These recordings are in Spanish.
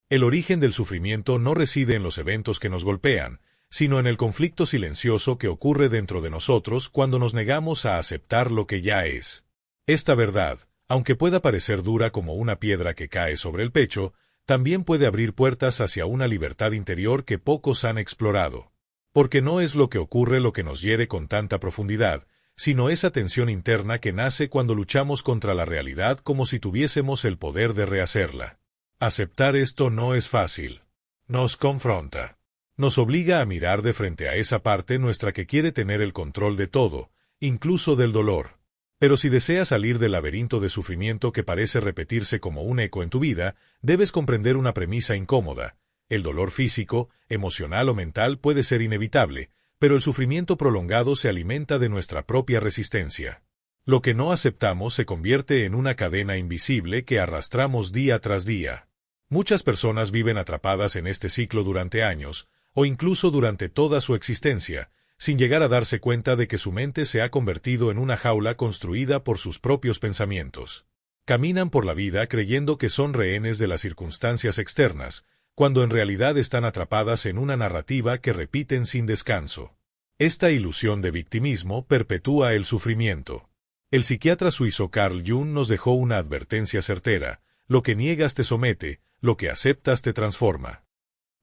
El origen del sufrimiento no reside en los eventos que nos golpean, sino en el conflicto silencioso que ocurre dentro de nosotros cuando nos negamos a aceptar lo que ya es. Esta verdad, aunque pueda parecer dura como una piedra que cae sobre el pecho, también puede abrir puertas hacia una libertad interior que pocos han explorado. Porque no es lo que ocurre lo que nos hiere con tanta profundidad, sino esa tensión interna que nace cuando luchamos contra la realidad como si tuviésemos el poder de rehacerla. Aceptar esto no es fácil. Nos confronta. Nos obliga a mirar de frente a esa parte nuestra que quiere tener el control de todo, incluso del dolor. Pero si deseas salir del laberinto de sufrimiento que parece repetirse como un eco en tu vida, debes comprender una premisa incómoda. El dolor físico, emocional o mental puede ser inevitable, pero el sufrimiento prolongado se alimenta de nuestra propia resistencia. Lo que no aceptamos se convierte en una cadena invisible que arrastramos día tras día. Muchas personas viven atrapadas en este ciclo durante años, o incluso durante toda su existencia, sin llegar a darse cuenta de que su mente se ha convertido en una jaula construida por sus propios pensamientos. Caminan por la vida creyendo que son rehenes de las circunstancias externas, cuando en realidad están atrapadas en una narrativa que repiten sin descanso. Esta ilusión de victimismo perpetúa el sufrimiento. El psiquiatra suizo Carl Jung nos dejó una advertencia certera: lo que niegas te somete, lo que aceptas te transforma.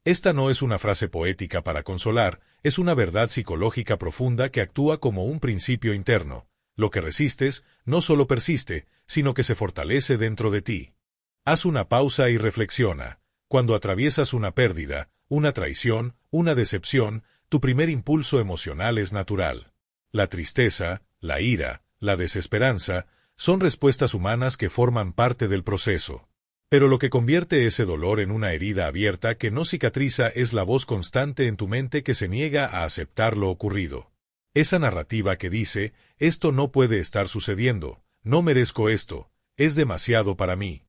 Esta no es una frase poética para consolar, es una verdad psicológica profunda que actúa como un principio interno. Lo que resistes no solo persiste, sino que se fortalece dentro de ti. Haz una pausa y reflexiona. Cuando atraviesas una pérdida, una traición, una decepción, tu primer impulso emocional es natural. La tristeza, la ira, la desesperanza, son respuestas humanas que forman parte del proceso. Pero lo que convierte ese dolor en una herida abierta que no cicatriza es la voz constante en tu mente que se niega a aceptar lo ocurrido. Esa narrativa que dice: esto no puede estar sucediendo, no merezco esto, es demasiado para mí.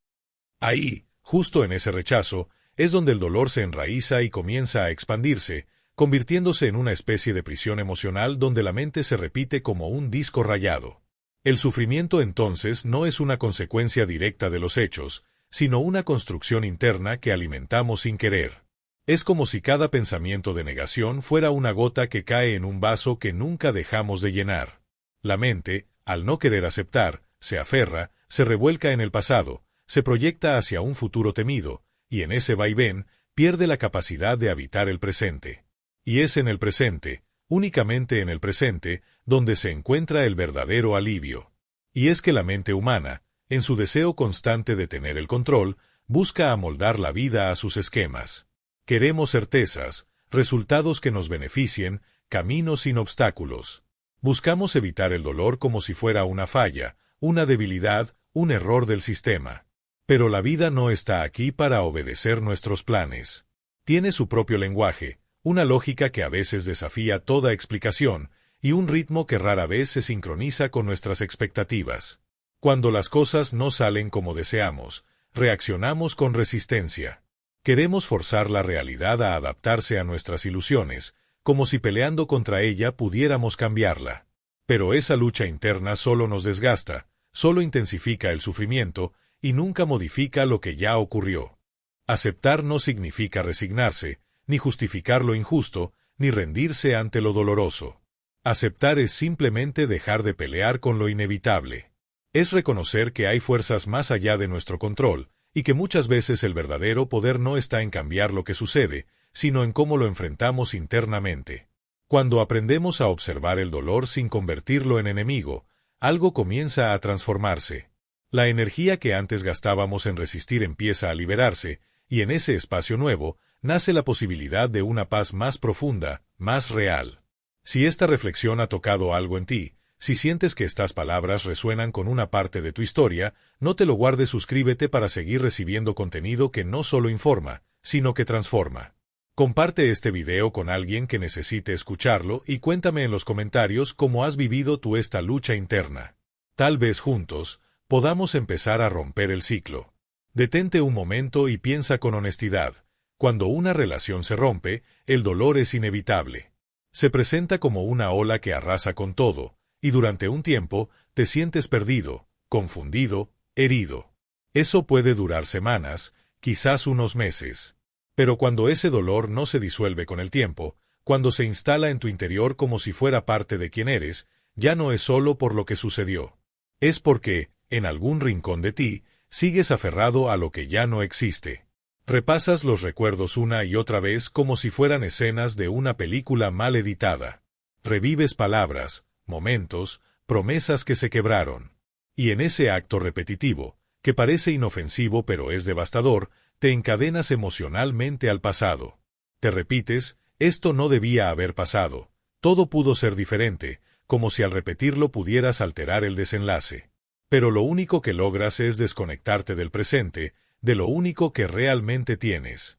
Ahí, justo en ese rechazo, es donde el dolor se enraiza y comienza a expandirse, convirtiéndose en una especie de prisión emocional donde la mente se repite como un disco rayado. El sufrimiento entonces no es una consecuencia directa de los hechos, sino una construcción interna que alimentamos sin querer. Es como si cada pensamiento de negación fuera una gota que cae en un vaso que nunca dejamos de llenar. La mente, al no querer aceptar, se aferra, se revuelca en el pasado, se proyecta hacia un futuro temido, y en ese vaivén pierde la capacidad de habitar el presente. Y es en el presente, únicamente en el presente, donde se encuentra el verdadero alivio. Y es que la mente humana, en su deseo constante de tener el control, busca amoldar la vida a sus esquemas. Queremos certezas, resultados que nos beneficien, caminos sin obstáculos. Buscamos evitar el dolor como si fuera una falla, una debilidad, un error del sistema. Pero la vida no está aquí para obedecer nuestros planes. Tiene su propio lenguaje, una lógica que a veces desafía toda explicación, y un ritmo que rara vez se sincroniza con nuestras expectativas. Cuando las cosas no salen como deseamos, reaccionamos con resistencia. Queremos forzar la realidad a adaptarse a nuestras ilusiones, como si peleando contra ella pudiéramos cambiarla. Pero esa lucha interna solo nos desgasta, solo intensifica el sufrimiento, y nunca modifica lo que ya ocurrió. Aceptar no significa resignarse, ni justificar lo injusto, ni rendirse ante lo doloroso. Aceptar es simplemente dejar de pelear con lo inevitable. Es reconocer que hay fuerzas más allá de nuestro control, y que muchas veces el verdadero poder no está en cambiar lo que sucede, sino en cómo lo enfrentamos internamente. Cuando aprendemos a observar el dolor sin convertirlo en enemigo, algo comienza a transformarse. La energía que antes gastábamos en resistir empieza a liberarse, y en ese espacio nuevo nace la posibilidad de una paz más profunda, más real. Si esta reflexión ha tocado algo en ti, si sientes que estas palabras resuenan con una parte de tu historia, no te lo guardes, suscríbete para seguir recibiendo contenido que no solo informa, sino que transforma. Comparte este video con alguien que necesite escucharlo y cuéntame en los comentarios cómo has vivido tú esta lucha interna. Tal vez juntos podamos empezar a romper el ciclo. Detente un momento y piensa con honestidad. Cuando una relación se rompe, el dolor es inevitable. Se presenta como una ola que arrasa con todo, y durante un tiempo te sientes perdido, confundido, herido. Eso puede durar semanas, quizás unos meses. Pero cuando ese dolor no se disuelve con el tiempo, cuando se instala en tu interior como si fuera parte de quien eres, ya no es solo por lo que sucedió. Es porque, en algún rincón de ti, sigues aferrado a lo que ya no existe. Repasas los recuerdos una y otra vez como si fueran escenas de una película mal editada. Revives palabras, momentos, promesas que se quebraron. Y en ese acto repetitivo, que parece inofensivo pero es devastador, te encadenas emocionalmente al pasado. Te repites, esto no debía haber pasado, todo pudo ser diferente, como si al repetirlo pudieras alterar el desenlace. Pero lo único que logras es desconectarte del presente, de lo único que realmente tienes.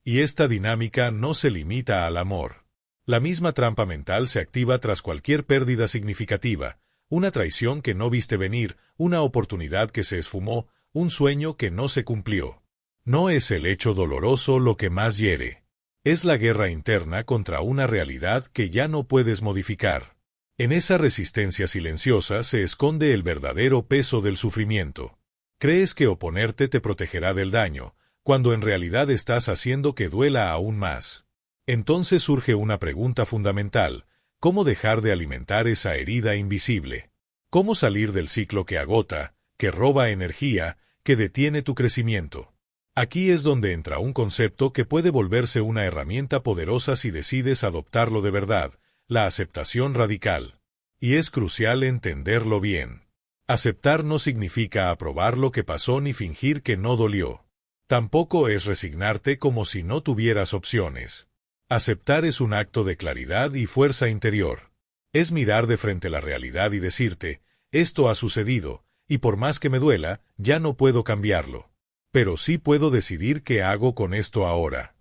Y esta dinámica no se limita al amor. La misma trampa mental se activa tras cualquier pérdida significativa, una traición que no viste venir, una oportunidad que se esfumó, un sueño que no se cumplió. No es el hecho doloroso lo que más hiere. Es la guerra interna contra una realidad que ya no puedes modificar. En esa resistencia silenciosa se esconde el verdadero peso del sufrimiento. Crees que oponerte te protegerá del daño, cuando en realidad estás haciendo que duela aún más. Entonces surge una pregunta fundamental: ¿cómo dejar de alimentar esa herida invisible? ¿Cómo salir del ciclo que agota, que roba energía, que detiene tu crecimiento? Aquí es donde entra un concepto que puede volverse una herramienta poderosa si decides adoptarlo de verdad: la aceptación radical. Y es crucial entenderlo bien. Aceptar no significa aprobar lo que pasó ni fingir que no dolió. Tampoco es resignarte como si no tuvieras opciones. Aceptar es un acto de claridad y fuerza interior. Es mirar de frente la realidad y decirte, esto ha sucedido, y por más que me duela, ya no puedo cambiarlo. Pero sí puedo decidir qué hago con esto ahora.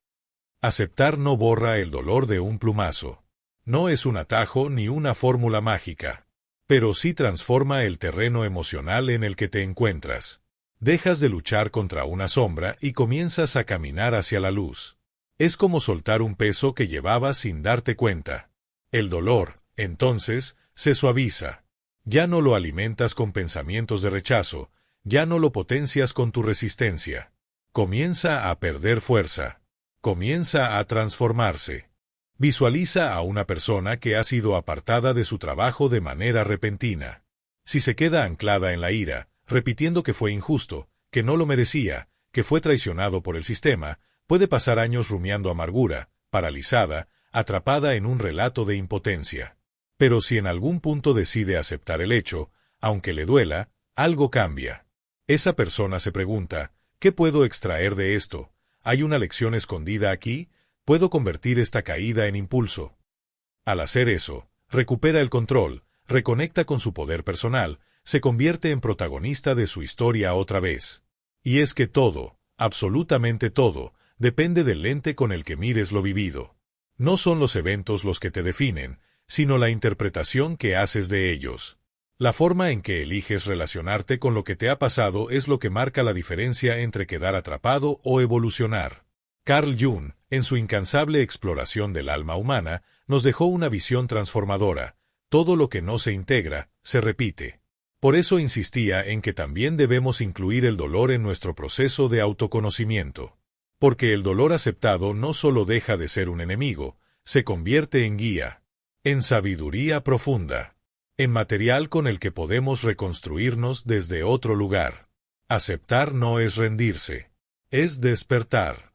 Aceptar no borra el dolor de un plumazo. No es un atajo ni una fórmula mágica. Pero sí transforma el terreno emocional en el que te encuentras. Dejas de luchar contra una sombra y comienzas a caminar hacia la luz. Es como soltar un peso que llevabas sin darte cuenta. El dolor, entonces, se suaviza. Ya no lo alimentas con pensamientos de rechazo, ya no lo potencias con tu resistencia. Comienza a perder fuerza. Comienza a transformarse. Visualiza a una persona que ha sido apartada de su trabajo de manera repentina. Si se queda anclada en la ira, repitiendo que fue injusto, que no lo merecía, que fue traicionado por el sistema, puede pasar años rumiando amargura, paralizada, atrapada en un relato de impotencia. Pero si en algún punto decide aceptar el hecho, aunque le duela, algo cambia. Esa persona se pregunta, ¿qué puedo extraer de esto? ¿Hay una lección escondida aquí? ¿Puedo convertir esta caída en impulso? Al hacer eso, recupera el control, reconecta con su poder personal, se convierte en protagonista de su historia otra vez. Y es que todo, absolutamente todo, depende del lente con el que mires lo vivido. No son los eventos los que te definen, sino la interpretación que haces de ellos. La forma en que eliges relacionarte con lo que te ha pasado es lo que marca la diferencia entre quedar atrapado o evolucionar. Carl Jung, en su incansable exploración del alma humana, nos dejó una visión transformadora: todo lo que no se integra, se repite. Por eso insistía en que también debemos incluir el dolor en nuestro proceso de autoconocimiento. Porque el dolor aceptado no solo deja de ser un enemigo, se convierte en guía, en sabiduría profunda, en material con el que podemos reconstruirnos desde otro lugar. Aceptar no es rendirse, es despertar.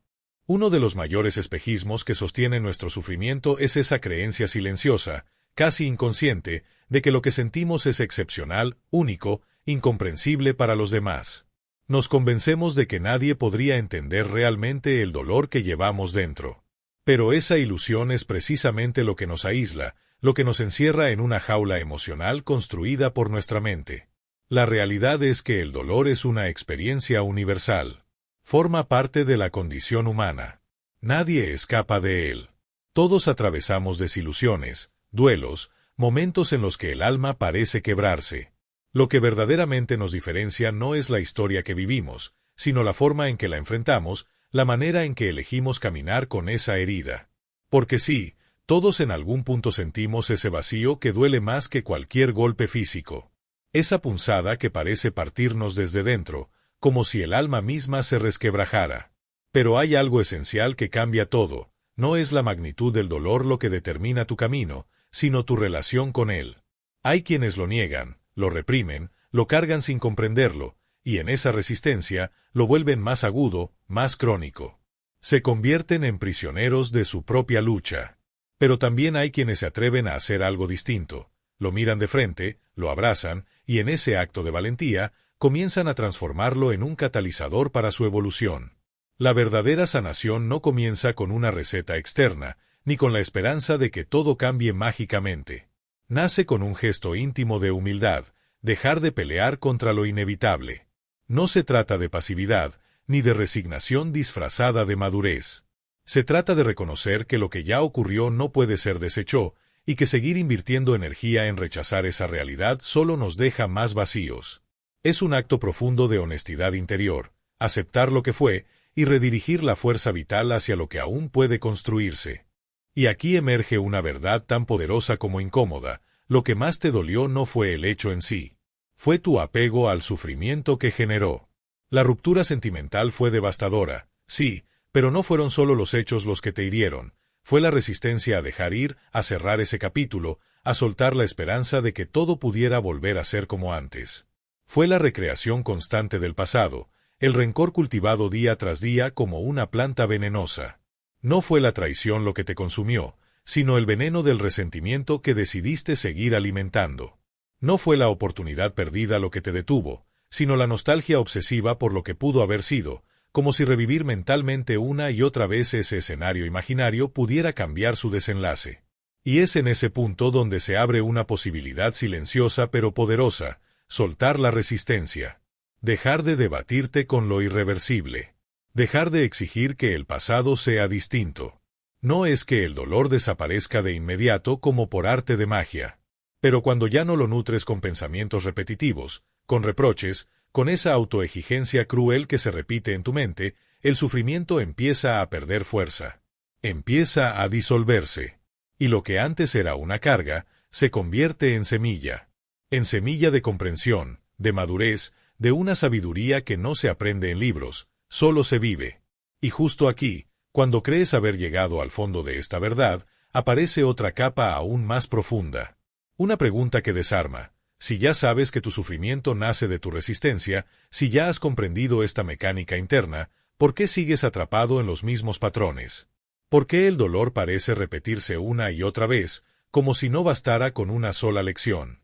Uno de los mayores espejismos que sostiene nuestro sufrimiento es esa creencia silenciosa, casi inconsciente, de que lo que sentimos es excepcional, único, incomprensible para los demás. Nos convencemos de que nadie podría entender realmente el dolor que llevamos dentro. Pero esa ilusión es precisamente lo que nos aísla, lo que nos encierra en una jaula emocional construida por nuestra mente. La realidad es que el dolor es una experiencia universal. Forma parte de la condición humana. Nadie escapa de él. Todos atravesamos desilusiones, duelos, momentos en los que el alma parece quebrarse. Lo que verdaderamente nos diferencia no es la historia que vivimos, sino la forma en que la enfrentamos, la manera en que elegimos caminar con esa herida. Porque sí, todos en algún punto sentimos ese vacío que duele más que cualquier golpe físico. Esa punzada que parece partirnos desde dentro, como si el alma misma se resquebrajara. Pero hay algo esencial que cambia todo. No es la magnitud del dolor lo que determina tu camino, sino tu relación con él. Hay quienes lo niegan, lo reprimen, lo cargan sin comprenderlo, y en esa resistencia lo vuelven más agudo, más crónico. Se convierten en prisioneros de su propia lucha. Pero también hay quienes se atreven a hacer algo distinto. Lo miran de frente, lo abrazan, y en ese acto de valentía, comienzan a transformarlo en un catalizador para su evolución. La verdadera sanación no comienza con una receta externa, ni con la esperanza de que todo cambie mágicamente. Nace con un gesto íntimo de humildad, dejar de pelear contra lo inevitable. No se trata de pasividad, ni de resignación disfrazada de madurez. Se trata de reconocer que lo que ya ocurrió no puede ser deshecho, y que seguir invirtiendo energía en rechazar esa realidad solo nos deja más vacíos. Es un acto profundo de honestidad interior, aceptar lo que fue, y redirigir la fuerza vital hacia lo que aún puede construirse. Y aquí emerge una verdad tan poderosa como incómoda: lo que más te dolió no fue el hecho en sí. Fue tu apego al sufrimiento que generó. La ruptura sentimental fue devastadora, sí, pero no fueron solo los hechos los que te hirieron. Fue la resistencia a dejar ir, a cerrar ese capítulo, a soltar la esperanza de que todo pudiera volver a ser como antes. Fue la recreación constante del pasado, el rencor cultivado día tras día como una planta venenosa. No fue la traición lo que te consumió, sino el veneno del resentimiento que decidiste seguir alimentando. No fue la oportunidad perdida lo que te detuvo, sino la nostalgia obsesiva por lo que pudo haber sido, como si revivir mentalmente una y otra vez ese escenario imaginario pudiera cambiar su desenlace. Y es en ese punto donde se abre una posibilidad silenciosa pero poderosa: soltar la resistencia. Dejar de debatirte con lo irreversible. Dejar de exigir que el pasado sea distinto. No es que el dolor desaparezca de inmediato como por arte de magia. Pero cuando ya no lo nutres con pensamientos repetitivos, con reproches, con esa autoexigencia cruel que se repite en tu mente, el sufrimiento empieza a perder fuerza. Empieza a disolverse. Y lo que antes era una carga, se convierte en semilla. En semilla de comprensión, de madurez, de una sabiduría que no se aprende en libros, solo se vive. Y justo aquí, cuando crees haber llegado al fondo de esta verdad, aparece otra capa aún más profunda. Una pregunta que desarma. Si ya sabes que tu sufrimiento nace de tu resistencia, si ya has comprendido esta mecánica interna, ¿por qué sigues atrapado en los mismos patrones? ¿Por qué el dolor parece repetirse una y otra vez, como si no bastara con una sola lección?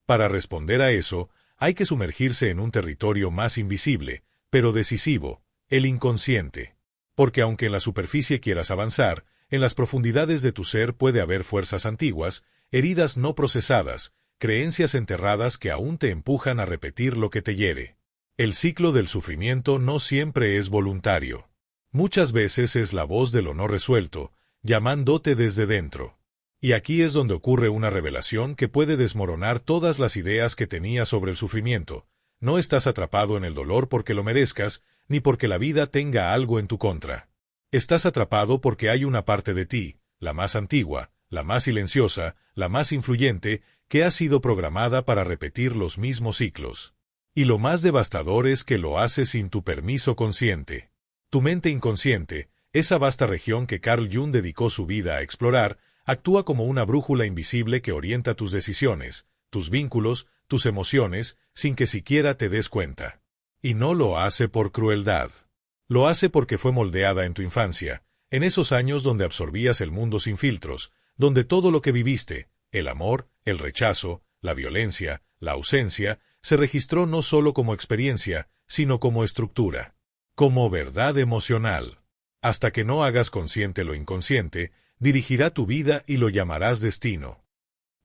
Para responder a eso, hay que sumergirse en un territorio más invisible, pero decisivo: el inconsciente. Porque aunque en la superficie quieras avanzar, en las profundidades de tu ser puede haber fuerzas antiguas, heridas no procesadas, creencias enterradas que aún te empujan a repetir lo que te hiere. El ciclo del sufrimiento no siempre es voluntario. Muchas veces es la voz de lo no resuelto, llamándote desde dentro. Y aquí es donde ocurre una revelación que puede desmoronar todas las ideas que tenías sobre el sufrimiento. No estás atrapado en el dolor porque lo merezcas, ni porque la vida tenga algo en tu contra. Estás atrapado porque hay una parte de ti, la más antigua, la más silenciosa, la más influyente, que ha sido programada para repetir los mismos ciclos. Y lo más devastador es que lo hace sin tu permiso consciente. Tu mente inconsciente, esa vasta región que Carl Jung dedicó su vida a explorar, actúa como una brújula invisible que orienta tus decisiones, tus vínculos, tus emociones, sin que siquiera te des cuenta. Y no lo hace por crueldad. Lo hace porque fue moldeada en tu infancia, en esos años donde absorbías el mundo sin filtros, donde todo lo que viviste, el amor, el rechazo, la violencia, la ausencia, se registró no solo como experiencia, sino como estructura, como verdad emocional. Hasta que no hagas consciente lo inconsciente, dirigirá tu vida y lo llamarás destino.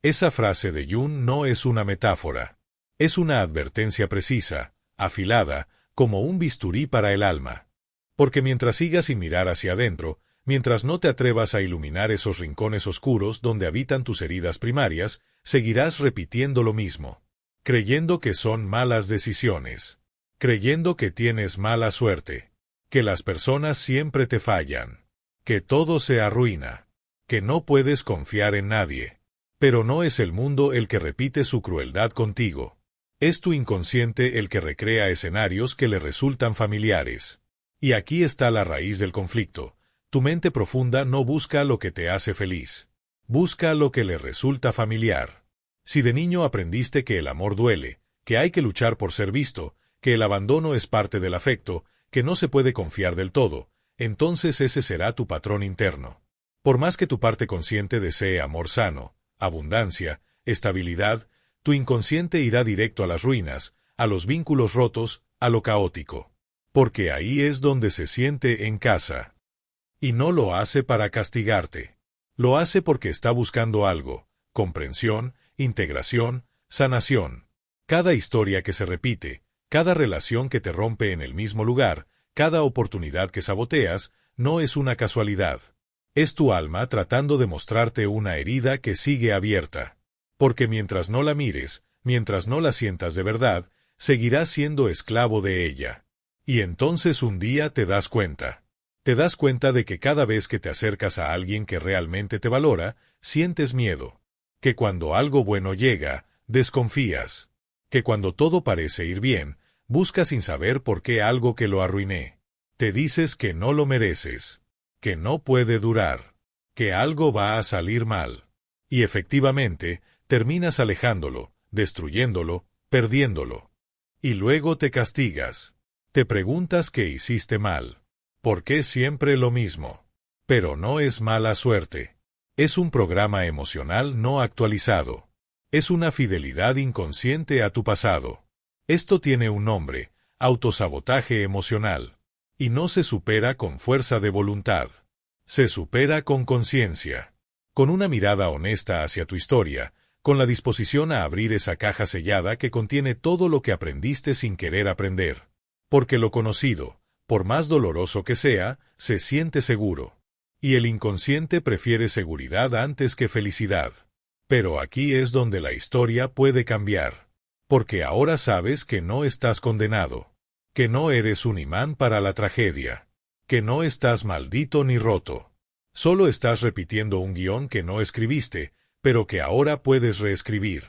Esa frase de Jung no es una metáfora. Es una advertencia precisa, afilada, como un bisturí para el alma. Porque mientras sigas sin mirar hacia adentro, mientras no te atrevas a iluminar esos rincones oscuros donde habitan tus heridas primarias, seguirás repitiendo lo mismo. Creyendo que son malas decisiones. Creyendo que tienes mala suerte. Que las personas siempre te fallan. Que todo se arruina. Que no puedes confiar en nadie. Pero no es el mundo el que repite su crueldad contigo. Es tu inconsciente el que recrea escenarios que le resultan familiares. Y aquí está la raíz del conflicto. Tu mente profunda no busca lo que te hace feliz. Busca lo que le resulta familiar. Si de niño aprendiste que el amor duele, que hay que luchar por ser visto, que el abandono es parte del afecto, que no se puede confiar del todo, entonces ese será tu patrón interno. Por más que tu parte consciente desee amor sano, abundancia, estabilidad, tu inconsciente irá directo a las ruinas, a los vínculos rotos, a lo caótico. Porque ahí es donde se siente en casa. Y no lo hace para castigarte. Lo hace porque está buscando algo: comprensión, integración, sanación. Cada historia que se repite, cada relación que te rompe en el mismo lugar, cada oportunidad que saboteas, no es una casualidad. Es tu alma tratando de mostrarte una herida que sigue abierta. Porque mientras no la mires, mientras no la sientas de verdad, seguirás siendo esclavo de ella. Y entonces un día te das cuenta. Te das cuenta de que cada vez que te acercas a alguien que realmente te valora, sientes miedo. Que cuando algo bueno llega, desconfías. Que cuando todo parece ir bien, buscas sin saber por qué algo que lo arruiné. Te dices que no lo mereces. Que no puede durar. Que algo va a salir mal. Y efectivamente, terminas alejándolo, destruyéndolo, perdiéndolo. Y luego te castigas. Te preguntas qué hiciste mal. ¿Por qué siempre lo mismo? Pero no es mala suerte. Es un programa emocional no actualizado. Es una fidelidad inconsciente a tu pasado. Esto tiene un nombre: autosabotaje emocional. Y no se supera con fuerza de voluntad. Se supera con conciencia. Con una mirada honesta hacia tu historia, con la disposición a abrir esa caja sellada que contiene todo lo que aprendiste sin querer aprender. Porque lo conocido, por más doloroso que sea, se siente seguro. Y el inconsciente prefiere seguridad antes que felicidad. Pero aquí es donde la historia puede cambiar. Porque ahora sabes que no estás condenado. Que no eres un imán para la tragedia. Que no estás maldito ni roto. Solo estás repitiendo un guión que no escribiste, pero que ahora puedes reescribir.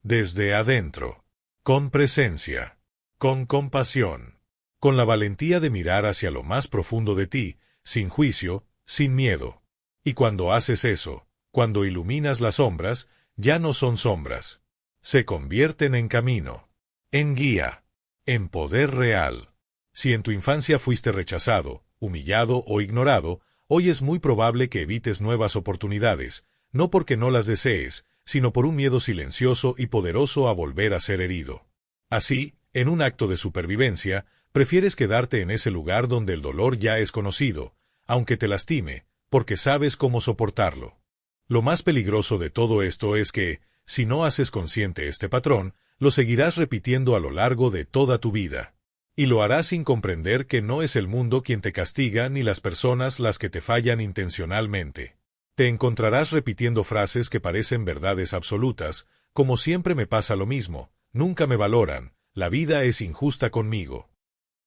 Desde adentro. Con presencia. Con compasión. Con la valentía de mirar hacia lo más profundo de ti, sin juicio, sin miedo. Y cuando haces eso, cuando iluminas las sombras, ya no son sombras. Se convierten en camino, en guía, en poder real. Si en tu infancia fuiste rechazado, humillado o ignorado, hoy es muy probable que evites nuevas oportunidades, no porque no las desees, sino por un miedo silencioso y poderoso a volver a ser herido. Así, en un acto de supervivencia, prefieres quedarte en ese lugar donde el dolor ya es conocido, aunque te lastime, porque sabes cómo soportarlo. Lo más peligroso de todo esto es que, si no haces consciente este patrón, lo seguirás repitiendo a lo largo de toda tu vida. Y lo harás sin comprender que no es el mundo quien te castiga ni las personas las que te fallan intencionalmente. Te encontrarás repitiendo frases que parecen verdades absolutas, como siempre me pasa lo mismo, nunca me valoran, la vida es injusta conmigo.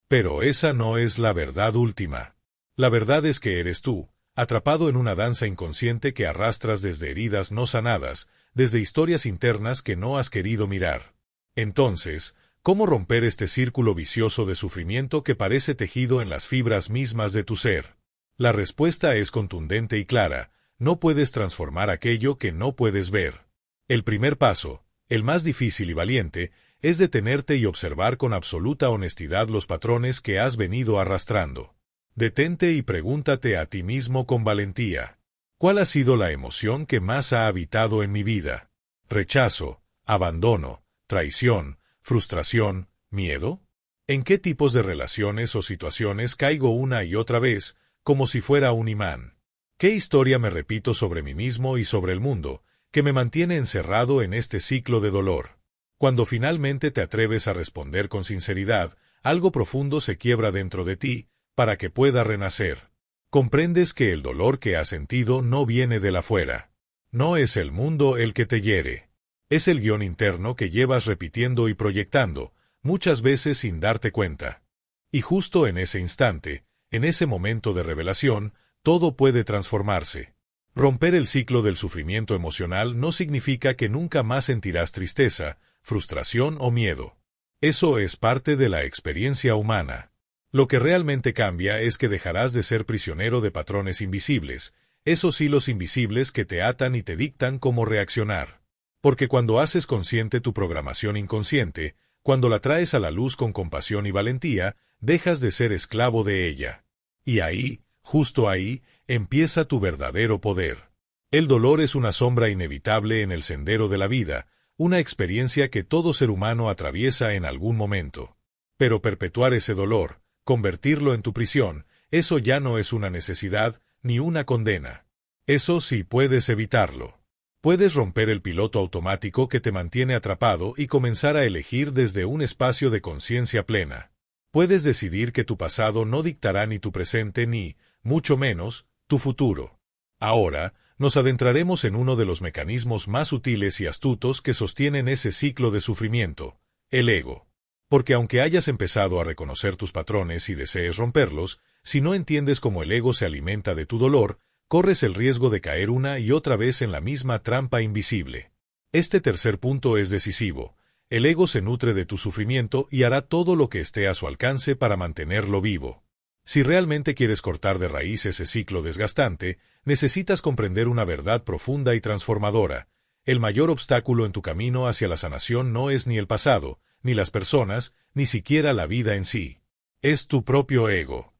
Pero esa no es la verdad última. La verdad es que eres tú, atrapado en una danza inconsciente que arrastras desde heridas no sanadas, desde historias internas que no has querido mirar. Entonces, ¿cómo romper este círculo vicioso de sufrimiento que parece tejido en las fibras mismas de tu ser? La respuesta es contundente y clara: no puedes transformar aquello que no puedes ver. El primer paso, el más difícil y valiente, es detenerte y observar con absoluta honestidad los patrones que has venido arrastrando. Detente y pregúntate a ti mismo con valentía: ¿cuál ha sido la emoción que más ha habitado en mi vida? ¿Rechazo, abandono, traición, frustración, miedo? ¿En qué tipos de relaciones o situaciones caigo una y otra vez, como si fuera un imán? ¿Qué historia me repito sobre mí mismo y sobre el mundo, que me mantiene encerrado en este ciclo de dolor? Cuando finalmente te atreves a responder con sinceridad, algo profundo se quiebra dentro de ti, para que pueda renacer. Comprendes que el dolor que has sentido no viene de afuera. No es el mundo el que te hiere. Es el guión interno que llevas repitiendo y proyectando, muchas veces sin darte cuenta. Y justo en ese instante, en ese momento de revelación, todo puede transformarse. Romper el ciclo del sufrimiento emocional no significa que nunca más sentirás tristeza, frustración o miedo. Eso es parte de la experiencia humana. Lo que realmente cambia es que dejarás de ser prisionero de patrones invisibles, esos hilos invisibles que te atan y te dictan cómo reaccionar. Porque cuando haces consciente tu programación inconsciente, cuando la traes a la luz con compasión y valentía, dejas de ser esclavo de ella. Y ahí, justo ahí, empieza tu verdadero poder. El dolor es una sombra inevitable en el sendero de la vida, una experiencia que todo ser humano atraviesa en algún momento. Pero perpetuar ese dolor, convertirlo en tu prisión, eso ya no es una necesidad ni una condena. Eso sí puedes evitarlo. Puedes romper el piloto automático que te mantiene atrapado y comenzar a elegir desde un espacio de conciencia plena. Puedes decidir que tu pasado no dictará ni tu presente ni, mucho menos, tu futuro. Ahora, nos adentraremos en uno de los mecanismos más sutiles y astutos que sostienen ese ciclo de sufrimiento, el ego. Porque aunque hayas empezado a reconocer tus patrones y desees romperlos, si no entiendes cómo el ego se alimenta de tu dolor, corres el riesgo de caer una y otra vez en la misma trampa invisible. Este tercer punto es decisivo. El ego se nutre de tu sufrimiento y hará todo lo que esté a su alcance para mantenerlo vivo. Si realmente quieres cortar de raíz ese ciclo desgastante, necesitas comprender una verdad profunda y transformadora. El mayor obstáculo en tu camino hacia la sanación no es ni el pasado, ni las personas, ni siquiera la vida en sí. Es tu propio ego.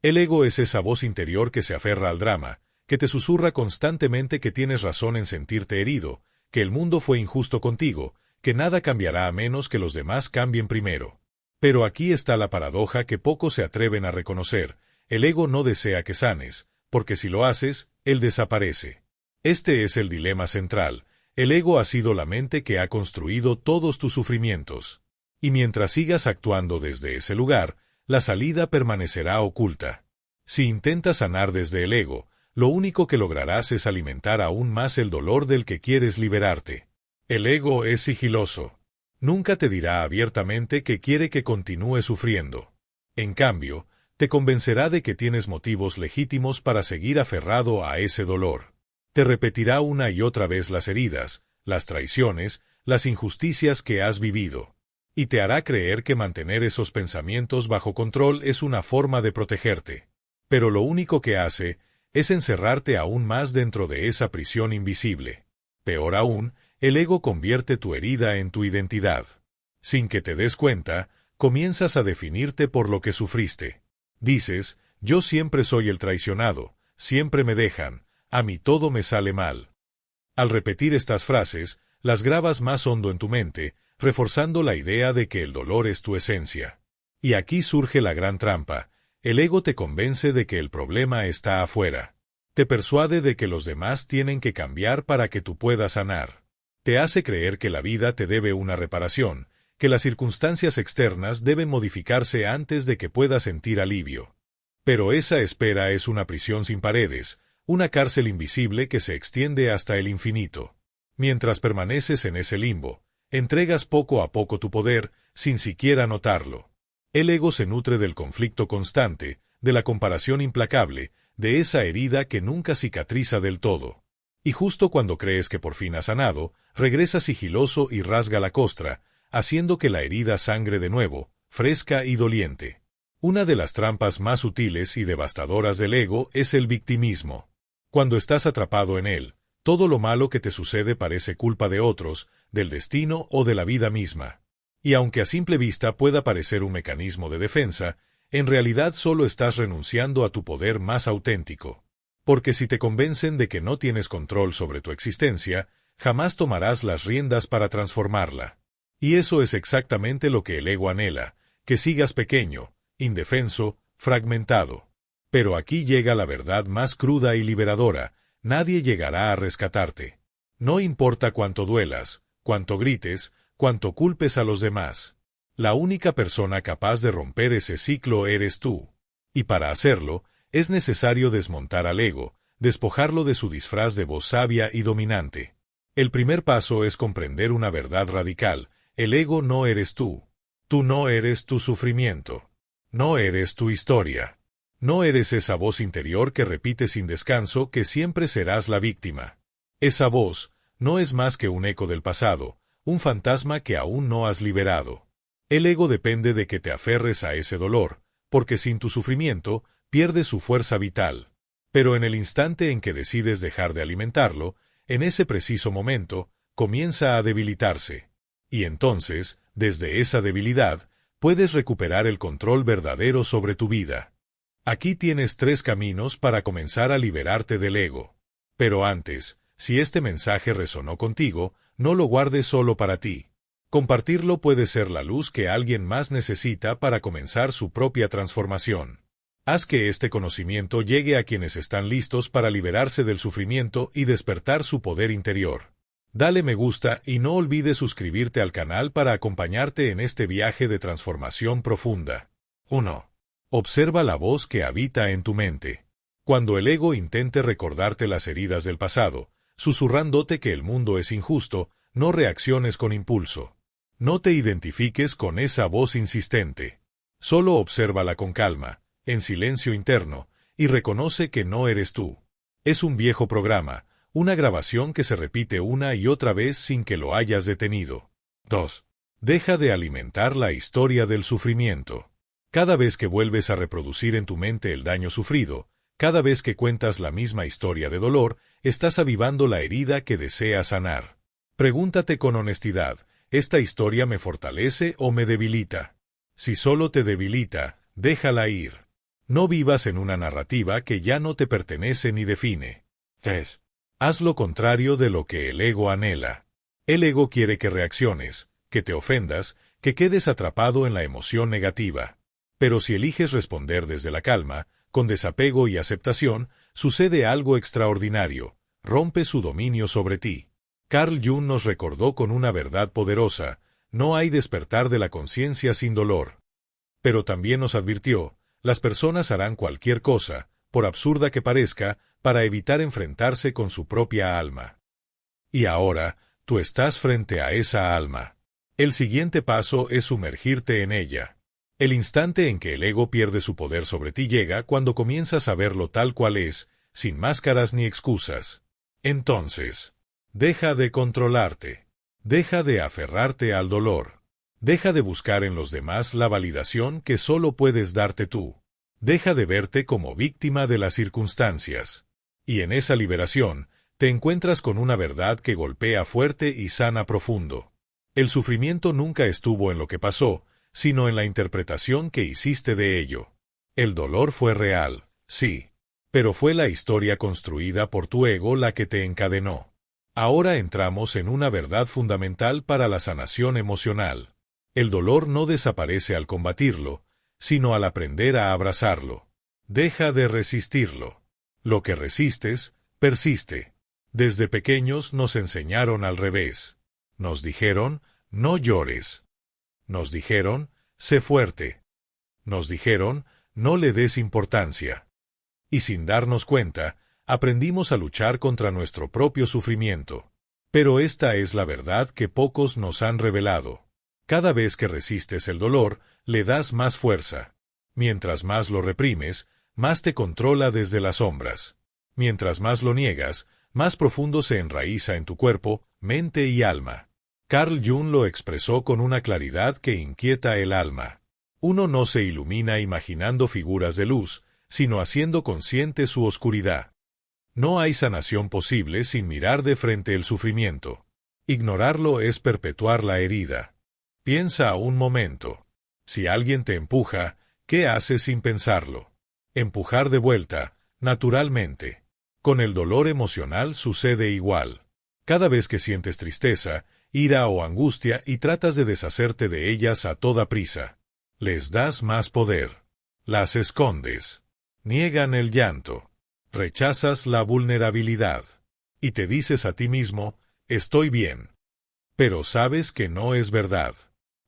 El ego es esa voz interior que se aferra al drama, que te susurra constantemente que tienes razón en sentirte herido, que el mundo fue injusto contigo, que nada cambiará a menos que los demás cambien primero. Pero aquí está la paradoja que pocos se atreven a reconocer: el ego no desea que sanes, porque si lo haces, él desaparece. Este es el dilema central. El ego ha sido la mente que ha construido todos tus sufrimientos. Y mientras sigas actuando desde ese lugar, la salida permanecerá oculta. Si intentas sanar desde el ego, lo único que lograrás es alimentar aún más el dolor del que quieres liberarte. El ego es sigiloso. Nunca te dirá abiertamente que quiere que continúes sufriendo. En cambio, te convencerá de que tienes motivos legítimos para seguir aferrado a ese dolor. Te repetirá una y otra vez las heridas, las traiciones, las injusticias que has vivido. Y te hará creer que mantener esos pensamientos bajo control es una forma de protegerte. Pero lo único que hace es encerrarte aún más dentro de esa prisión invisible. Peor aún, el ego convierte tu herida en tu identidad. Sin que te des cuenta, comienzas a definirte por lo que sufriste. Dices: yo siempre soy el traicionado, siempre me dejan, a mí todo me sale mal. Al repetir estas frases, las grabas más hondo en tu mente, reforzando la idea de que el dolor es tu esencia. Y aquí surge la gran trampa. El ego te convence de que el problema está afuera. Te persuade de que los demás tienen que cambiar para que tú puedas sanar. Te hace creer que la vida te debe una reparación, que las circunstancias externas deben modificarse antes de que puedas sentir alivio. Pero esa espera es una prisión sin paredes, una cárcel invisible que se extiende hasta el infinito. Mientras permaneces en ese limbo, entregas poco a poco tu poder, sin siquiera notarlo. El ego se nutre del conflicto constante, de la comparación implacable, de esa herida que nunca cicatriza del todo. Y justo cuando crees que por fin has sanado, regresa sigiloso y rasga la costra, haciendo que la herida sangre de nuevo, fresca y doliente. Una de las trampas más sutiles y devastadoras del ego es el victimismo. Cuando estás atrapado en él, todo lo malo que te sucede parece culpa de otros, del destino o de la vida misma. Y aunque a simple vista pueda parecer un mecanismo de defensa, en realidad solo estás renunciando a tu poder más auténtico. Porque si te convencen de que no tienes control sobre tu existencia, jamás tomarás las riendas para transformarla. Y eso es exactamente lo que el ego anhela, que sigas pequeño, indefenso, fragmentado. Pero aquí llega la verdad más cruda y liberadora: nadie llegará a rescatarte. No importa cuánto duelas, cuánto grites, cuánto culpes a los demás. La única persona capaz de romper ese ciclo eres tú. Y para hacerlo, es necesario desmontar al ego, despojarlo de su disfraz de voz sabia y dominante. El primer paso es comprender una verdad radical: el ego no eres tú. Tú no eres tu sufrimiento. No eres tu historia. No eres esa voz interior que repite sin descanso que siempre serás la víctima. Esa voz no es más que un eco del pasado, un fantasma que aún no has liberado. El ego depende de que te aferres a ese dolor, porque sin tu sufrimiento pierde su fuerza vital. Pero en el instante en que decides dejar de alimentarlo, en ese preciso momento, comienza a debilitarse. Y entonces, desde esa debilidad, puedes recuperar el control verdadero sobre tu vida. Aquí tienes 3 caminos para comenzar a liberarte del ego. Pero antes, si este mensaje resonó contigo, no lo guardes solo para ti. Compartirlo puede ser la luz que alguien más necesita para comenzar su propia transformación. Haz que este conocimiento llegue a quienes están listos para liberarse del sufrimiento y despertar su poder interior. Dale me gusta y no olvides suscribirte al canal para acompañarte en este viaje de transformación profunda. 1. Observa la voz que habita en tu mente. Cuando el ego intente recordarte las heridas del pasado, susurrándote que el mundo es injusto, no reacciones con impulso. No te identifiques con esa voz insistente. Solo obsérvala con calma, en silencio interno, y reconoce que no eres tú. Es un viejo programa, una grabación que se repite una y otra vez sin que lo hayas detenido. 2. Deja de alimentar la historia del sufrimiento. Cada vez que vuelves a reproducir en tu mente el daño sufrido, cada vez que cuentas la misma historia de dolor, estás avivando la herida que deseas sanar. Pregúntate con honestidad, ¿esta historia me fortalece o me debilita? Si solo te debilita, déjala ir. No vivas en una narrativa que ya no te pertenece ni define. 3. Haz lo contrario de lo que el ego anhela. El ego quiere que reacciones, que te ofendas, que quedes atrapado en la emoción negativa. Pero si eliges responder desde la calma, con desapego y aceptación, sucede algo extraordinario, rompe su dominio sobre ti. Carl Jung nos recordó con una verdad poderosa: no hay despertar de la conciencia sin dolor. Pero también nos advirtió: las personas harán cualquier cosa, por absurda que parezca, para evitar enfrentarse con su propia alma. Y ahora, tú estás frente a esa alma. El siguiente paso es sumergirte en ella. El instante en que el ego pierde su poder sobre ti llega cuando comienzas a verlo tal cual es, sin máscaras ni excusas. Entonces, deja de controlarte. Deja de aferrarte al dolor. Deja de buscar en los demás la validación que solo puedes darte tú. Deja de verte como víctima de las circunstancias. Y en esa liberación, te encuentras con una verdad que golpea fuerte y sana profundo. El sufrimiento nunca estuvo en lo que pasó, sino en la interpretación que hiciste de ello. El dolor fue real, sí, pero fue la historia construida por tu ego la que te encadenó. Ahora entramos en una verdad fundamental para la sanación emocional. El dolor no desaparece al combatirlo, sino al aprender a abrazarlo. Deja de resistirlo. Lo que resistes, persiste. Desde pequeños nos enseñaron al revés. Nos dijeron: no llores. Nos dijeron: sé fuerte. Nos dijeron: no le des importancia. Y sin darnos cuenta, aprendimos a luchar contra nuestro propio sufrimiento. Pero esta es la verdad que pocos nos han revelado. Cada vez que resistes el dolor, le das más fuerza. Mientras más lo reprimes, más te controla desde las sombras. Mientras más lo niegas, más profundo se enraiza en tu cuerpo, mente y alma. Carl Jung lo expresó con una claridad que inquieta el alma. Uno no se ilumina imaginando figuras de luz, sino haciendo consciente su oscuridad. No hay sanación posible sin mirar de frente el sufrimiento. Ignorarlo es perpetuar la herida. Piensa un momento. Si alguien te empuja, ¿qué haces sin pensarlo? Empujar de vuelta, naturalmente. Con el dolor emocional sucede igual. Cada vez que sientes tristeza, ira o angustia y tratas de deshacerte de ellas a toda prisa, les das más poder. Las escondes. Niegan el llanto. Rechazas la vulnerabilidad. Y te dices a ti mismo: estoy bien. Pero sabes que no es verdad.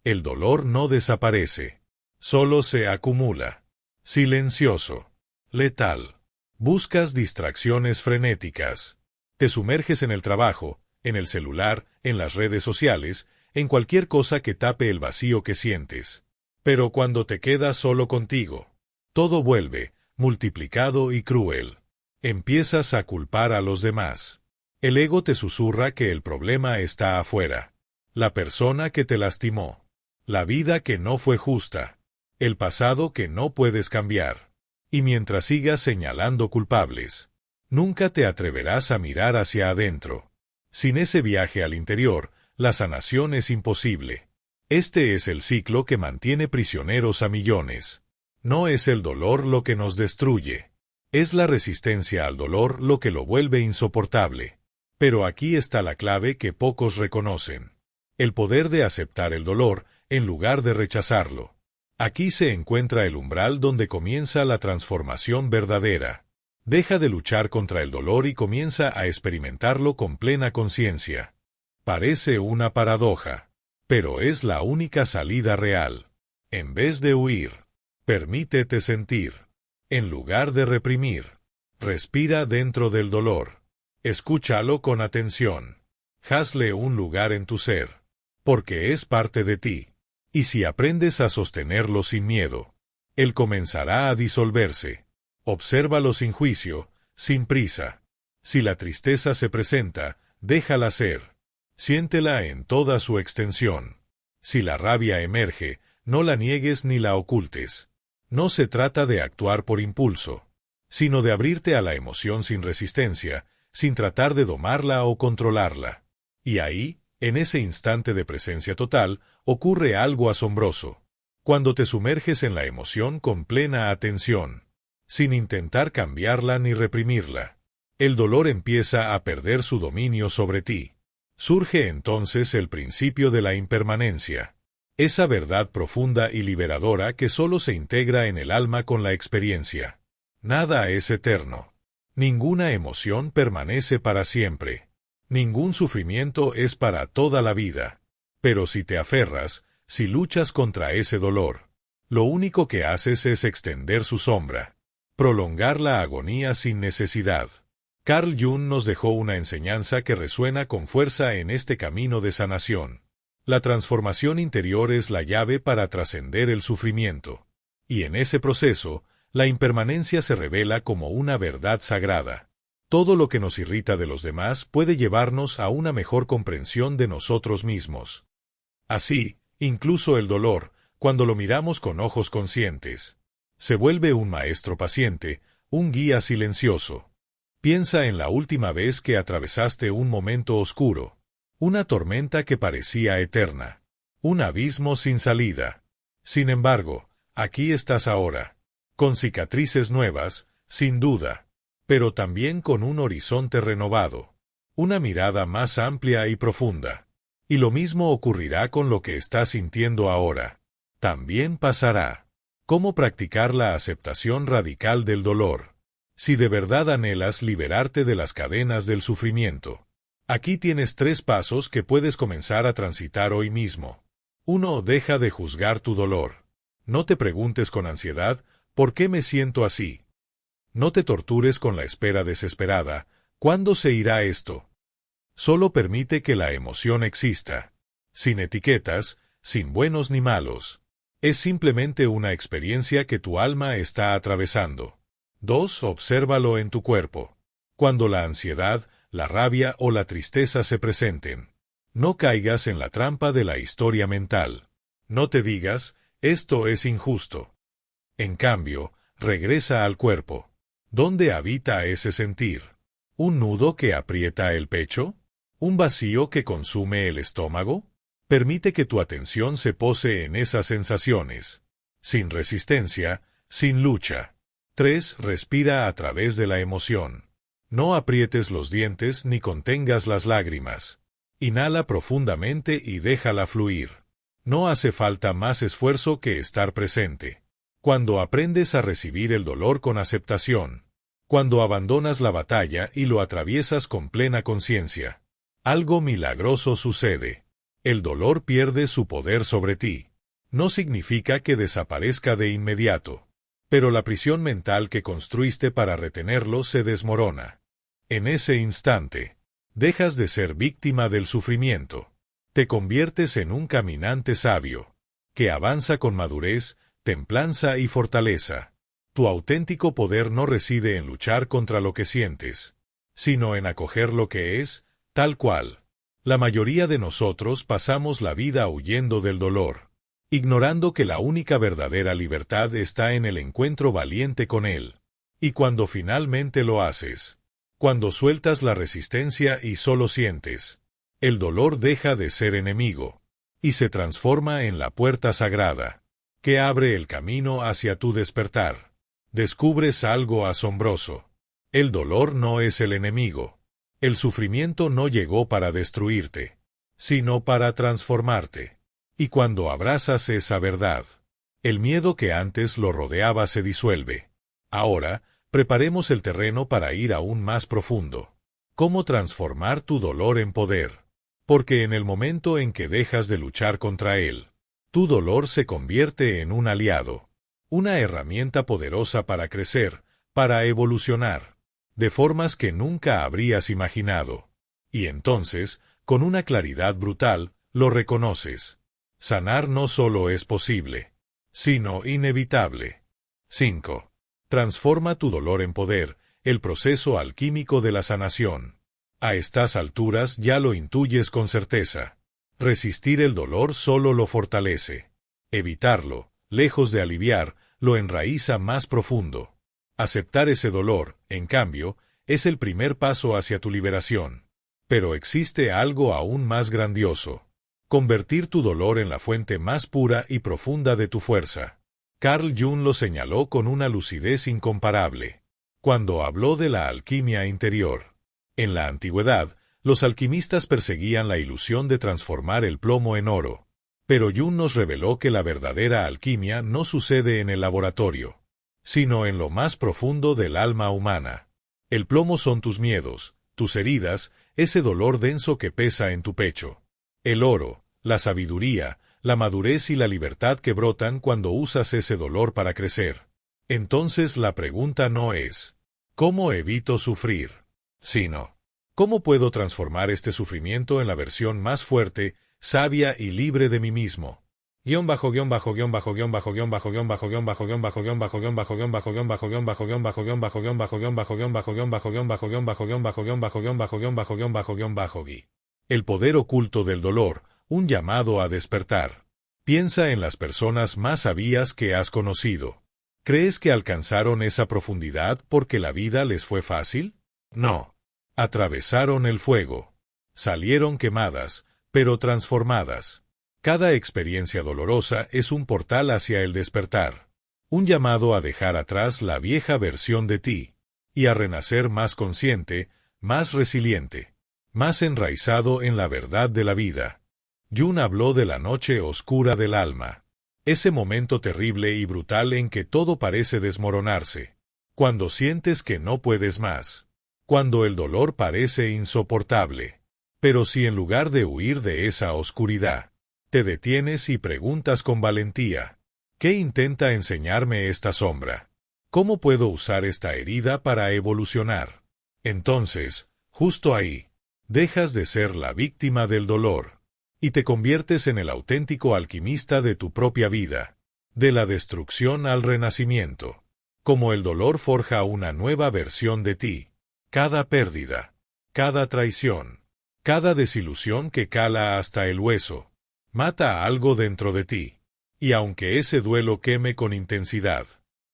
El dolor no desaparece. Solo se acumula. Silencioso. Letal. Buscas distracciones frenéticas. Te sumerges en el trabajo, en el celular, en las redes sociales, en cualquier cosa que tape el vacío que sientes. Pero cuando te quedas solo contigo, todo vuelve, multiplicado y cruel. Empiezas a culpar a los demás. El ego te susurra que el problema está afuera. La persona que te lastimó. La vida que no fue justa. el pasado que no puedes cambiar. Y mientras sigas señalando culpables, nunca te atreverás a mirar hacia adentro. Sin ese viaje al interior, la sanación es imposible. Este es el ciclo que mantiene prisioneros a millones. No es el dolor lo que nos destruye. Es la resistencia al dolor lo que lo vuelve insoportable. Pero aquí está la clave que pocos reconocen. El poder de aceptar el dolor, en lugar de rechazarlo. Aquí se encuentra el umbral donde comienza la transformación verdadera. Deja de luchar contra el dolor y comienza a experimentarlo con plena conciencia. Parece una paradoja, pero es la única salida real. En vez de huir, permítete sentir. En lugar de reprimir, respira dentro del dolor. Escúchalo con atención. Hazle un lugar en tu ser, porque es parte de ti. Y si aprendes a sostenerlo sin miedo, él comenzará a disolverse. Obsérvalo sin juicio, sin prisa. Si la tristeza se presenta, déjala ser. Siéntela en toda su extensión. Si la rabia emerge, no la niegues ni la ocultes. No se trata de actuar por impulso, sino de abrirte a la emoción sin resistencia, sin tratar de domarla o controlarla. Y ahí, en ese instante de presencia total, ocurre algo asombroso. Cuando te sumerges en la emoción con plena atención, sin intentar cambiarla ni reprimirla, el dolor empieza a perder su dominio sobre ti. Surge entonces el principio de la impermanencia. Esa verdad profunda y liberadora que solo se integra en el alma con la experiencia. Nada es eterno. Ninguna emoción permanece para siempre. Ningún sufrimiento es para toda la vida. Pero si te aferras, si luchas contra ese dolor, lo único que haces es extender su sombra, prolongar la agonía sin necesidad. Carl Jung nos dejó una enseñanza que resuena con fuerza en este camino de sanación. La transformación interior es la llave para trascender el sufrimiento. Y en ese proceso, la impermanencia se revela como una verdad sagrada. Todo lo que nos irrita de los demás puede llevarnos a una mejor comprensión de nosotros mismos. Así, incluso el dolor, cuando lo miramos con ojos conscientes, se vuelve un maestro paciente, un guía silencioso. Piensa en la última vez que atravesaste un momento oscuro. Una tormenta que parecía eterna. Un abismo sin salida. Sin embargo, aquí estás ahora. Con cicatrices nuevas, sin duda. Pero también con un horizonte renovado. Una mirada más amplia y profunda. Y lo mismo ocurrirá con lo que estás sintiendo ahora. También pasará. ¿Cómo practicar la aceptación radical del dolor? Si de verdad anhelas liberarte de las cadenas del sufrimiento. Aquí tienes 3 pasos que puedes comenzar a transitar hoy mismo. 1. Deja de juzgar tu dolor. No te preguntes con ansiedad, ¿por qué me siento así? No te tortures con la espera desesperada, ¿cuándo se irá esto? Solo permite que la emoción exista. Sin etiquetas, sin buenos ni malos. Es simplemente una experiencia que tu alma está atravesando. 2. Obsérvalo en tu cuerpo. Cuando la ansiedad, la rabia o la tristeza se presenten, no caigas en la trampa de la historia mental. No te digas, esto es injusto. En cambio, regresa al cuerpo. ¿Dónde habita ese sentir? ¿Un nudo que aprieta el pecho? ¿Un vacío que consume el estómago? Permite que tu atención se pose en esas sensaciones. Sin resistencia, sin lucha. 3. Respira a través de la emoción. No aprietes los dientes ni contengas las lágrimas. Inhala profundamente y déjala fluir. No hace falta más esfuerzo que estar presente. Cuando aprendes a recibir el dolor con aceptación, cuando abandonas la batalla y lo atraviesas con plena conciencia, algo milagroso sucede. El dolor pierde su poder sobre ti. No significa que desaparezca de inmediato, pero la prisión mental que construiste para retenerlo se desmorona. En ese instante, dejas de ser víctima del sufrimiento. Te conviertes en un caminante sabio, que avanza con madurez, templanza y fortaleza. Tu auténtico poder no reside en luchar contra lo que sientes, sino en acoger lo que es, tal cual. La mayoría de nosotros pasamos la vida huyendo del dolor. ignorando que la única verdadera libertad está en el encuentro valiente con Él. Y cuando finalmente lo haces, cuando sueltas la resistencia y solo sientes, el dolor deja de ser enemigo, y se transforma en la puerta sagrada, que abre el camino hacia tu despertar. Descubres algo asombroso. El dolor no es el enemigo. El sufrimiento no llegó para destruirte, sino para transformarte. Y cuando abrazas esa verdad, el miedo que antes lo rodeaba se disuelve. Ahora, preparemos el terreno para ir aún más profundo. ¿Cómo transformar tu dolor en poder? Porque en el momento en que dejas de luchar contra él, tu dolor se convierte en un aliado, una herramienta poderosa para crecer, para evolucionar, de formas que nunca habrías imaginado. Y entonces, con una claridad brutal, lo reconoces. Sanar no solo es posible, sino inevitable. 5. Transforma tu dolor en poder, el proceso alquímico de la sanación. A estas alturas ya lo intuyes con certeza. Resistir el dolor solo lo fortalece. Evitarlo, lejos de aliviar, lo enraiza más profundo. Aceptar ese dolor, en cambio, es el primer paso hacia tu liberación. Pero existe algo aún más grandioso. Convertir tu dolor en la fuente más pura y profunda de tu fuerza. Carl Jung lo señaló con una lucidez incomparable, cuando habló de la alquimia interior. En la antigüedad, los alquimistas perseguían la ilusión de transformar el plomo en oro. Pero Jung nos reveló que la verdadera alquimia no sucede en el laboratorio, sino en lo más profundo del alma humana. El plomo son tus miedos, tus heridas, ese dolor denso que pesa en tu pecho. El oro, la sabiduría, la madurez y la libertad que brotan cuando usas ese dolor para crecer. Entonces la pregunta no es, ¿cómo evito sufrir?, sino, ¿cómo puedo transformar este sufrimiento en la versión más fuerte, sabia y libre de mí mismo? El poder oculto del dolor, un llamado a despertar. Piensa en las personas más sabias que has conocido. ¿Crees que alcanzaron esa profundidad porque la vida les fue fácil? No. Atravesaron el fuego. Salieron quemadas, pero transformadas. Cada experiencia dolorosa es un portal hacia el despertar. Un llamado a dejar atrás la vieja versión de ti, y a renacer más consciente, más resiliente, más enraizado en la verdad de la vida. Jung habló de la noche oscura del alma. Ese momento terrible y brutal en que todo parece desmoronarse. Cuando sientes que no puedes más. Cuando el dolor parece insoportable. Pero si en lugar de huir de esa oscuridad, te detienes y preguntas con valentía, ¿qué intenta enseñarme esta sombra? ¿Cómo puedo usar esta herida para evolucionar? Entonces, justo ahí, dejas de ser la víctima del dolor, y te conviertes en el auténtico alquimista de tu propia vida, de la destrucción al renacimiento. Como el dolor forja una nueva versión de ti, cada pérdida, cada traición, cada desilusión que cala hasta el hueso, mata algo dentro de ti. Y aunque ese duelo queme con intensidad,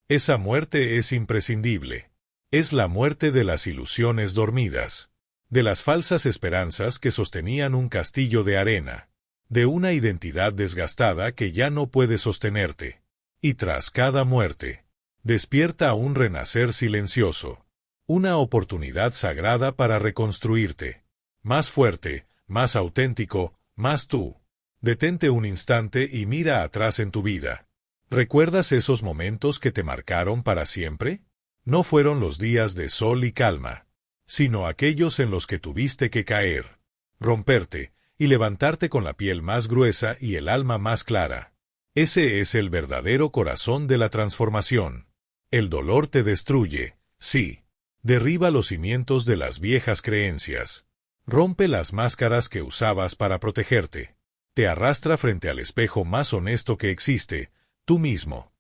esa muerte es imprescindible. Es la muerte de las ilusiones dormidas, de las falsas esperanzas que sostenían un castillo de arena, de una identidad desgastada que ya no puede sostenerte. Y tras cada muerte, despierta un renacer silencioso, una oportunidad sagrada para reconstruirte. Más fuerte, más auténtico, más tú. Detente un instante y mira atrás en tu vida. ¿Recuerdas esos momentos que te marcaron para siempre? No fueron los días de sol y calma, sino aquellos en los que tuviste que caer, romperte y levantarte con la piel más gruesa y el alma más clara. Ese es el verdadero corazón de la transformación. El dolor te destruye, sí. Derriba los cimientos de las viejas creencias. Rompe las máscaras que usabas para protegerte. Te arrastra frente al espejo más honesto que existe, tú mismo.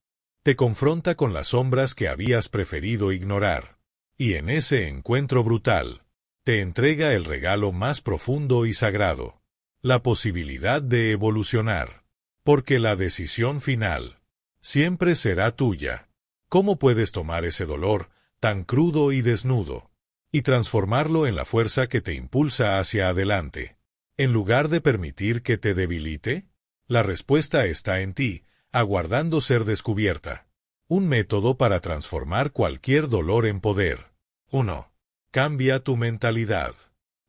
Te confronta con las sombras que habías preferido ignorar. Y en ese encuentro brutal, te entrega el regalo más profundo y sagrado. La posibilidad de evolucionar. Porque la decisión final siempre será tuya. ¿Cómo puedes tomar ese dolor, tan crudo y desnudo, y transformarlo en la fuerza que te impulsa hacia adelante, en lugar de permitir que te debilite? La respuesta está en ti, aguardando ser descubierta. Un método para transformar cualquier dolor en poder. 1. Cambia tu mentalidad.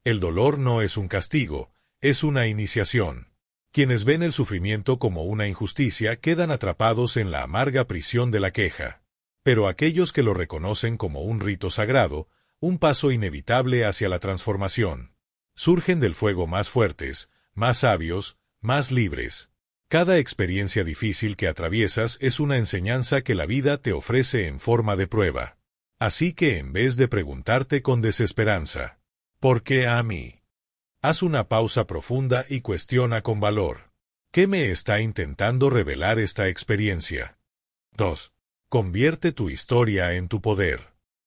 El dolor no es un castigo, es una iniciación. Quienes ven el sufrimiento como una injusticia quedan atrapados en la amarga prisión de la queja. Pero aquellos que lo reconocen como un rito sagrado, un paso inevitable hacia la transformación, surgen del fuego más fuertes, más sabios, más libres. Cada experiencia difícil que atraviesas es una enseñanza que la vida te ofrece en forma de prueba. Así que en vez de preguntarte con desesperanza, ¿por qué a mí? Haz una pausa profunda y cuestiona con valor. ¿Qué me está intentando revelar esta experiencia? 2. Convierte tu historia en tu poder.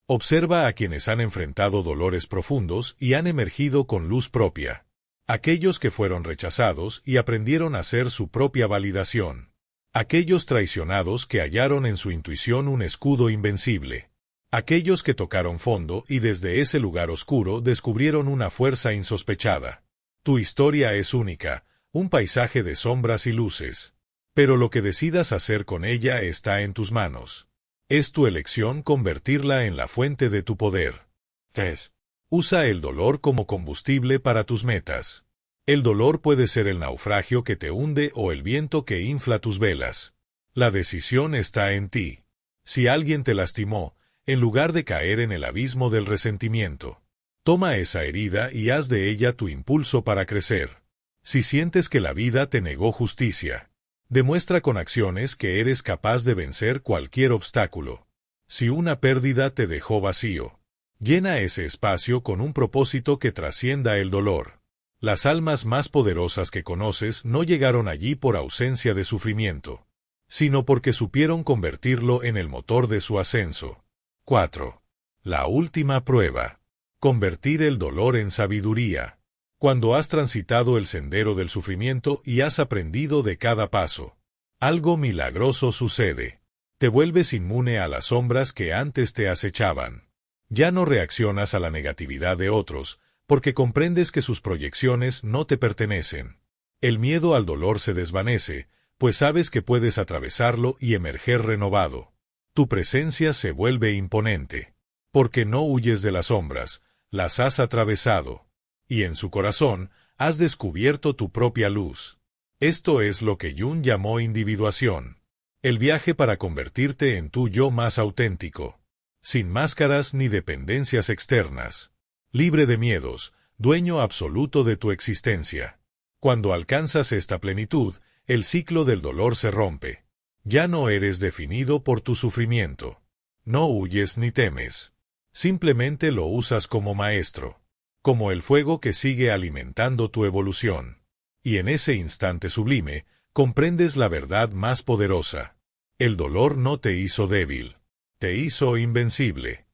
Observa a quienes han enfrentado dolores profundos y han emergido con luz propia. Aquellos que fueron rechazados y aprendieron a ser su propia validación. Aquellos traicionados que hallaron en su intuición un escudo invencible. Aquellos que tocaron fondo y desde ese lugar oscuro descubrieron una fuerza insospechada. Tu historia es única, un paisaje de sombras y luces. Pero lo que decidas hacer con ella está en tus manos. Es tu elección convertirla en la fuente de tu poder. 3. Usa el dolor como combustible para tus metas. El dolor puede ser el naufragio que te hunde o el viento que infla tus velas. La decisión está en ti. Si alguien te lastimó, en lugar de caer en el abismo del resentimiento, toma esa herida y haz de ella tu impulso para crecer. Si sientes que la vida te negó justicia, demuestra con acciones que eres capaz de vencer cualquier obstáculo. Si una pérdida te dejó vacío, llena ese espacio con un propósito que trascienda el dolor. Las almas más poderosas que conoces no llegaron allí por ausencia de sufrimiento, sino porque supieron convertirlo en el motor de su ascenso. 4. La última prueba. Convertir el dolor en sabiduría. Cuando has transitado el sendero del sufrimiento y has aprendido de cada paso, algo milagroso sucede. Te vuelves inmune a las sombras que antes te acechaban. Ya no reaccionas a la negatividad de otros, porque comprendes que sus proyecciones no te pertenecen. El miedo al dolor se desvanece, pues sabes que puedes atravesarlo y emerger renovado. Tu presencia se vuelve imponente, porque no huyes de las sombras, las has atravesado, y en su corazón has descubierto tu propia luz. Esto es lo que Jung llamó individuación, el viaje para convertirte en tu yo más auténtico, sin máscaras ni dependencias externas, libre de miedos, dueño absoluto de tu existencia. Cuando alcanzas esta plenitud, el ciclo del dolor se rompe. Ya no eres definido por tu sufrimiento. No huyes ni temes. Simplemente lo usas como maestro, como el fuego que sigue alimentando tu evolución. Y en ese instante sublime, comprendes la verdad más poderosa. El dolor no te hizo débil, te hizo invencible.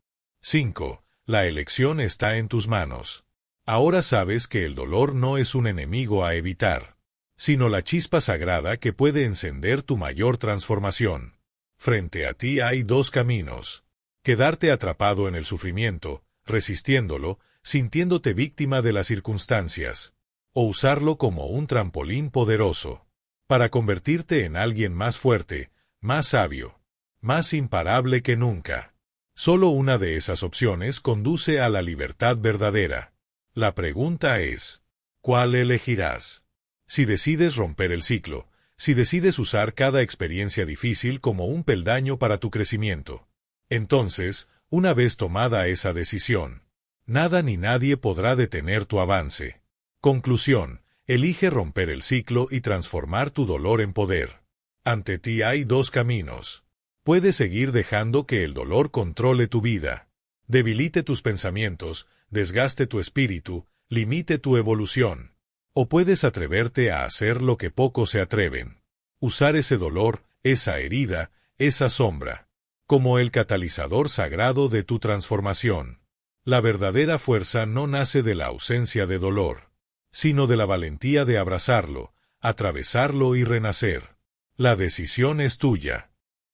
5. La elección está en tus manos. Ahora sabes que el dolor no es un enemigo a evitar, sino la chispa sagrada que puede encender tu mayor transformación. Frente a ti hay dos caminos: quedarte atrapado en el sufrimiento, resistiéndolo, sintiéndote víctima de las circunstancias, o usarlo como un trampolín poderoso, para convertirte en alguien más fuerte, más sabio, más imparable que nunca. Solo una de esas opciones conduce a la libertad verdadera. La pregunta es, ¿cuál elegirás? Si decides romper el ciclo, si decides usar cada experiencia difícil como un peldaño para tu crecimiento, entonces, una vez tomada esa decisión, nada ni nadie podrá detener tu avance. Conclusión: elige romper el ciclo y transformar tu dolor en poder. Ante ti hay dos caminos. Puedes seguir dejando que el dolor controle tu vida, debilite tus pensamientos, desgaste tu espíritu, limite tu evolución. O puedes atreverte a hacer lo que pocos se atreven: usar ese dolor, esa herida, esa sombra, como el catalizador sagrado de tu transformación. La verdadera fuerza no nace de la ausencia de dolor, sino de la valentía de abrazarlo, atravesarlo y renacer. La decisión es tuya.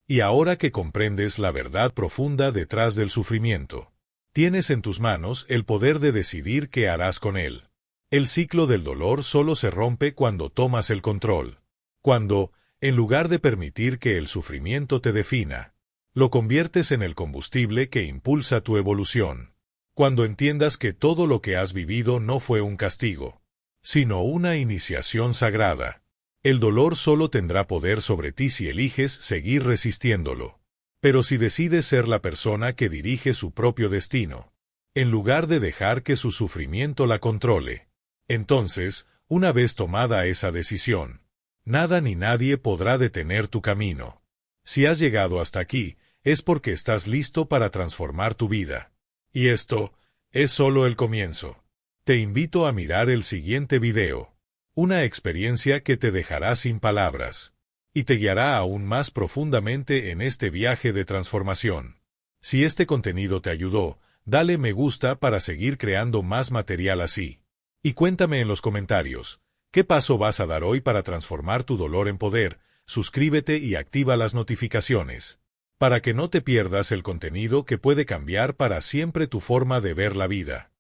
Y ahora que comprendes la verdad profunda detrás del sufrimiento, tienes en tus manos el poder de decidir qué harás con él. El ciclo del dolor solo se rompe cuando tomas el control. Cuando, en lugar de permitir que el sufrimiento te defina, lo conviertes en el combustible que impulsa tu evolución. Cuando entiendas que todo lo que has vivido no fue un castigo, sino una iniciación sagrada. El dolor solo tendrá poder sobre ti si eliges seguir resistiéndolo. Pero si decides ser la persona que dirige su propio destino, en lugar de dejar que su sufrimiento la controle, entonces, una vez tomada esa decisión, nada ni nadie podrá detener tu camino. Si has llegado hasta aquí, es porque estás listo para transformar tu vida. Y esto es solo el comienzo. Te invito a mirar el siguiente video. Una experiencia que te dejará sin palabras y te guiará aún más profundamente en este viaje de transformación. Si este contenido te ayudó, dale me gusta para seguir creando más material así. Y cuéntame en los comentarios, ¿qué paso vas a dar hoy para transformar tu dolor en poder? Suscríbete y activa las notificaciones, para que no te pierdas el contenido que puede cambiar para siempre tu forma de ver la vida.